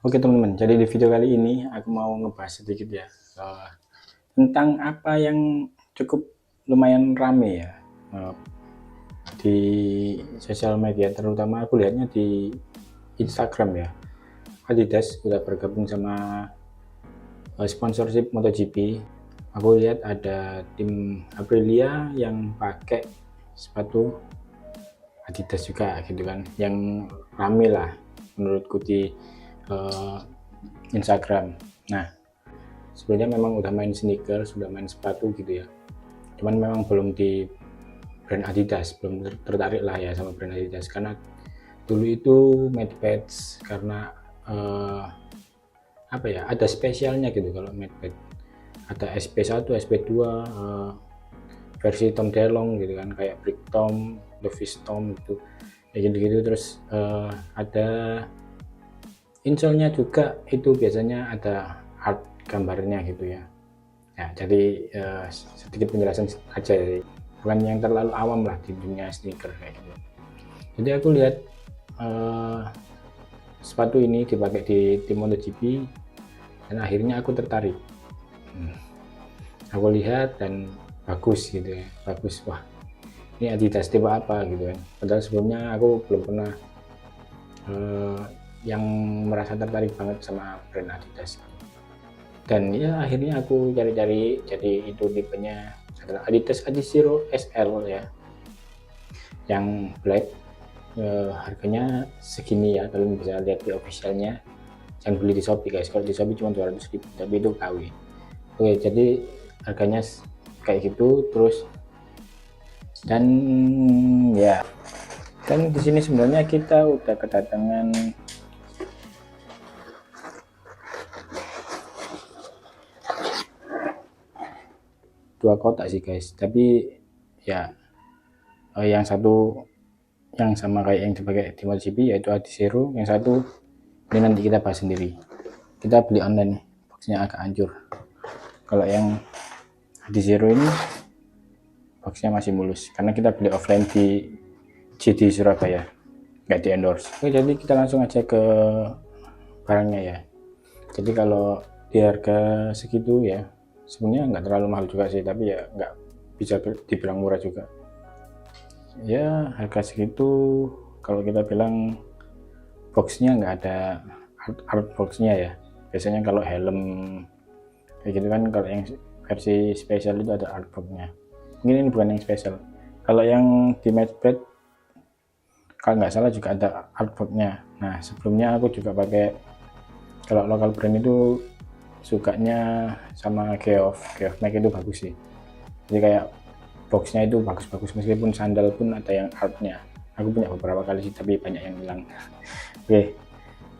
Oke teman-teman, jadi di video kali ini aku mau ngebahas sedikit ya tentang apa yang cukup lumayan rame ya di sosial media, terutama aku lihatnya di Instagram ya. Adidas sudah bergabung sama sponsorship MotoGP. Aku lihat ada tim Aprilia yang pakai sepatu Adidas juga gitu kan, yang rame lah menurutku di uh, Instagram. Nah, sebenarnya memang udah main sneaker, sudah main sepatu gitu ya, cuman memang belum di brand Adidas, belum tertarik lah ya sama brand Adidas, karena dulu itu Madpads karena apa ya, ada spesialnya gitu. Kalau Madpad ada SP1, SP2 versi Tom DeLonge gitu kan, kayak Brick Tom, Levis Tom gitu, kayak gitu-gitu. Terus ada insolnya juga, itu biasanya ada art gambarnya gitu ya. Ya, jadi sedikit penjelasan aja ya, bukan yang terlalu awam lah di dunia sneaker kayak gitu. Jadi aku lihat sepatu ini dipakai di tim MotoGP dan akhirnya aku tertarik. Aku lihat dan bagus gitu ya, bagus. Wah, ini Adidas tipe apa gitu kan. Padahal sebelumnya aku belum pernah yang merasa tertarik banget sama brand Adidas. Dan ya akhirnya aku cari-cari, jadi itu tipenya adalah Adidas Adizero SL ya, yang black. Harganya segini ya, kalian bisa lihat di officialnya. Jangan beli di Shopee guys, kalau di Shopee cuma 200.000, tapi itu KW. Oke, jadi harganya kayak gitu. Terus dan ya, kan di sini sebenarnya kita udah kedatangan dua kotak sih guys, tapi ya yang satu yang sama kayak yang dipakai di MotoGP yaitu Adizero, yang satu ini nanti kita bahas sendiri. Kita beli online nih, boxnya agak hancur. Kalau yang Adizero ini boxnya masih mulus karena kita beli offline di JD Surabaya, nggak di endorse. Oke, jadi kita langsung aja ke barangnya ya. Jadi kalau di harga segitu ya, sebenarnya nggak terlalu mahal juga sih, tapi ya nggak bisa dibilang murah juga ya. Harga segitu kalau kita bilang boxnya nggak ada art boxnya ya. Biasanya kalau helm kayak gitu kan, kalau yang versi spesial itu ada art boxnya. Mungkin ini bukan yang spesial. Kalau yang di Madpad kalau nggak salah juga ada art boxnya. Nah, sebelumnya aku juga pakai, kalau lokal brand itu sukanya sama Geoff Mac, itu bagus sih. Jadi kayak boxnya itu bagus-bagus, meskipun sandal pun ada yang artnya. Aku punya beberapa kali sih, tapi banyak yang hilang. Oke,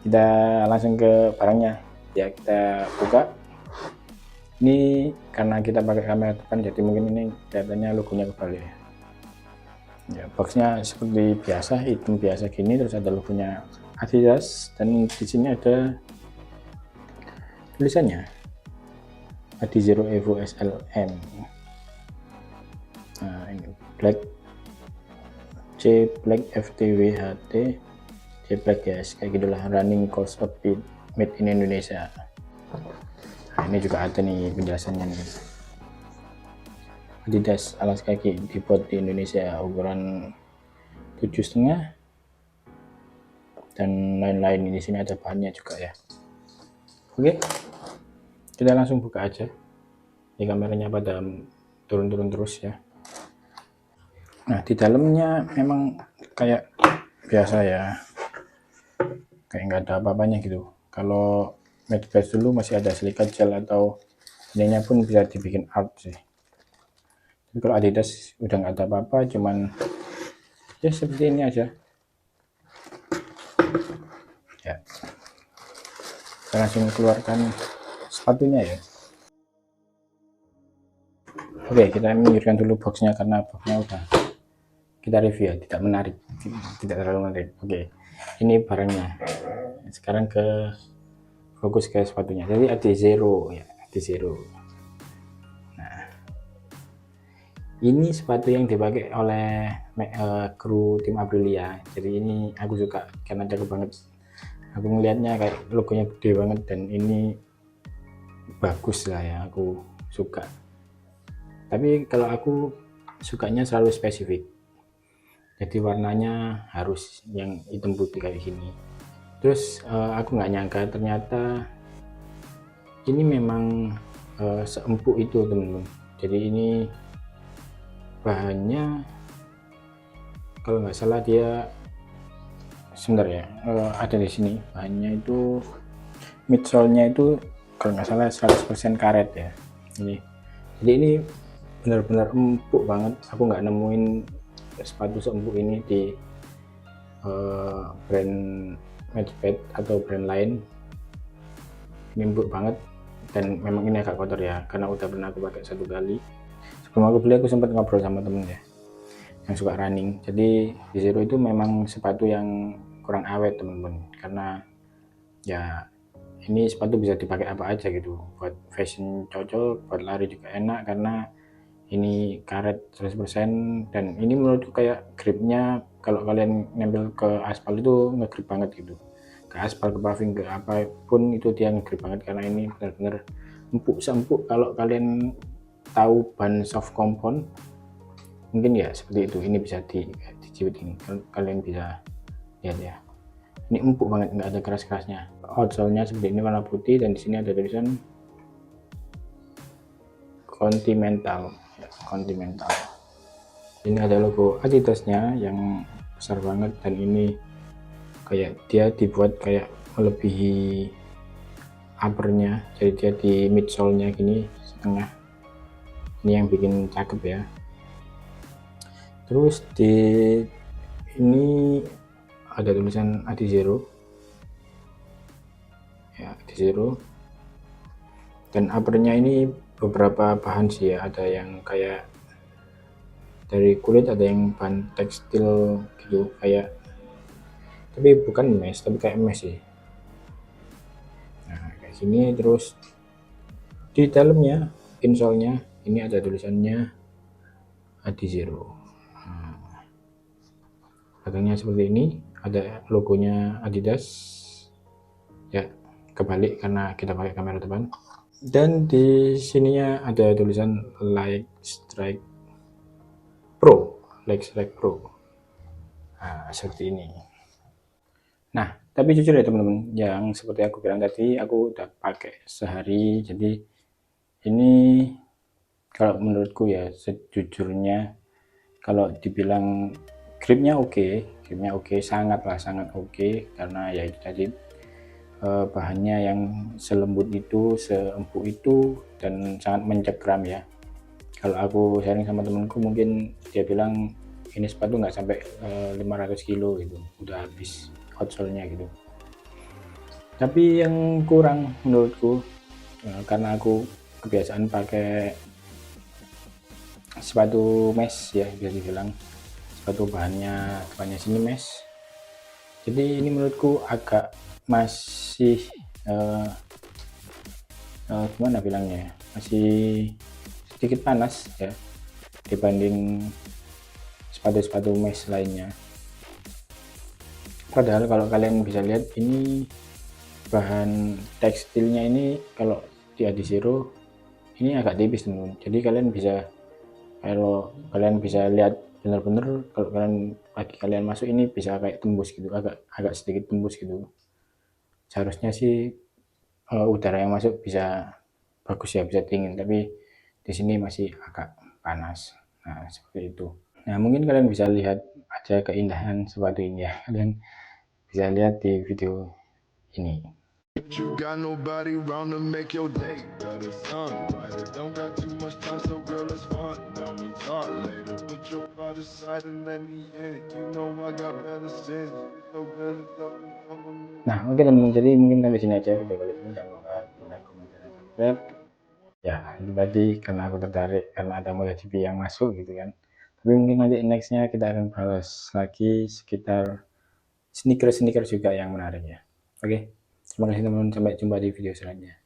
kita langsung ke barangnya ya. Kita buka. Ini karena kita pakai kamera depan, jadi mungkin ini kelihatannya logonya kebalik ya. Ya, boxnya seperti biasa, hitam biasa gini, terus ada logonya Adidas, dan di sini ada tulisannya Adizero Evo SLM. Nah, ini black C Black FTWHT C Black guys, kayak gitulah, running course of speed made in Indonesia. Nah, ini juga ada nih penjelasannya nih. Adidas alas kaki dibuat di Indonesia, ukuran 7,5 dan lain-lain. Di sini ada bahannya juga ya. Oke, kita langsung buka aja. Ini kameranya pada turun-turun terus ya. Nah, di dalamnya memang kayak biasa ya, kayak nggak ada apa-apanya gitu. Kalau Madpads dulu masih ada silikat gel, atau ininya pun bisa dibikin art sih. Tapi kalau Adidas udah nggak ada apa-apa, cuman ya seperti ini aja ya. Kita langsung keluarkan sepatunya ya. Oke, kita minggirkan dulu boxnya karena boxnya udah kita review ya, tidak menarik, tidak terlalu menarik. Oke, ini barangnya. Sekarang ke fokus ke sepatunya. Jadi Adizero ya, Adizero. Nah, ini sepatu yang dipakai oleh kru tim Aprilia. Jadi ini aku suka karena cakep banget Aku ngelihatnya kayak logonya gede banget dan ini bagus lah ya, aku suka. Tapi kalau aku sukanya selalu spesifik, jadi warnanya harus yang hitam putih kayak gini. Terus aku nggak nyangka ternyata ini memang seempuk itu teman-teman. Jadi ini bahannya kalau nggak salah dia sebentar ya, ada di sini bahannya itu midsole-nya itu kalau nggak salah 100% karet ya ini. Jadi ini benar-benar empuk banget, aku nggak nemuin sepatu seempuk ini di brand Matchpad atau brand lain. Ini empuk banget dan memang ini agak kotor ya karena udah pernah aku pakai satu kali. Sebelum aku beli aku sempat ngobrol sama temen ya yang suka running, jadi Zero itu memang sepatu yang kurang awet teman-teman, karena ya ini sepatu bisa dipakai apa aja gitu, buat fashion cocok, buat lari juga enak karena ini karet 100%. Dan ini menurutku kayak gripnya kalau kalian nempel ke aspal itu ngegrip banget gitu, ke aspal, ke paving, ke apapun itu dia ngegrip banget karena ini benar-benar empuk seempuk. Kalau kalian tahu ban soft compound mungkin ya seperti itu, ini bisa dicibit ini, kalian bisa lihat ya, ini empuk banget, nggak ada keras-kerasnya. Outsole-nya seperti ini warna putih dan di sini ada tulisan Continental ya, Continental. Ini ada logo Adidasnya yang besar banget dan ini kayak dia dibuat kayak melebihi uppernya, jadi dia di midsole-nya gini setengah, ini yang bikin cakep ya. Terus di ini ada tulisan Adizero ya, Adizero. Dan uppernya ini beberapa bahan sih ya, ada yang kayak dari kulit, ada yang bahan tekstil gitu kayak, tapi bukan mesh tapi kayak mesh sih. Nah kayak gini. Terus di dalamnya insole-nya ini ada tulisannya Adizero. Nah, belakangnya seperti ini, ada logonya Adidas ya, kebalik karena kita pakai kamera depan. Dan di sininya ada tulisan Lightstrike Pro. Nah, seperti ini. Nah, tapi jujur ya teman-teman, yang seperti aku bilang tadi, aku udah pakai sehari. Jadi ini kalau menurutku ya sejujurnya, kalau dibilang gripnya oke, sangat oke, karena ya itu tadi bahannya yang selembut itu, seempuk itu, dan sangat mencekram ya. Kalau aku sharing sama temenku, mungkin dia bilang ini sepatu nggak sampai 500 kilo gitu, udah habis outsole-nya gitu. Tapi yang kurang menurutku, karena aku kebiasaan pakai sepatu mesh ya, bisa dibilang sepatu bahannya sini mesh. Jadi ini menurutku agak masih gimana bilangnya ya, masih sedikit panas ya dibanding sepatu-sepatu mesh lainnya. Padahal kalau kalian bisa lihat ini bahan tekstilnya ini kalau di Adizero ini agak tipis teman-teman. Jadi kalau kalian bisa lihat benar-benar, kalau kalian masuk ini bisa kayak tembus gitu, agak sedikit tembus gitu. Seharusnya sih udara yang masuk bisa bagus ya, bisa dingin, tapi di sini masih agak panas. Nah seperti itu. Nah mungkin kalian bisa lihat aja keindahan sepatu ini ya, kalian bisa lihat di video ini. You got nobody round to make your day better, sun brighter. Don't got too much time, so girl, it's fun. Now we talk later. Put your pride aside and let me in. You know I got better sense. So better Nah mungkin teman-teman, jadi mungkin sampai sini aja video kali ini. Jangan lupa like, komen, dan subscribe ya. Itu tadi karena aku tertarik karena ada MotoGP yang masuk gitu kan. Tapi mungkin nanti nextnya kita akan bahas lagi sekitar sneaker juga yang menarik ya. Oke, terima kasih teman-teman, sampai jumpa di video selanjutnya.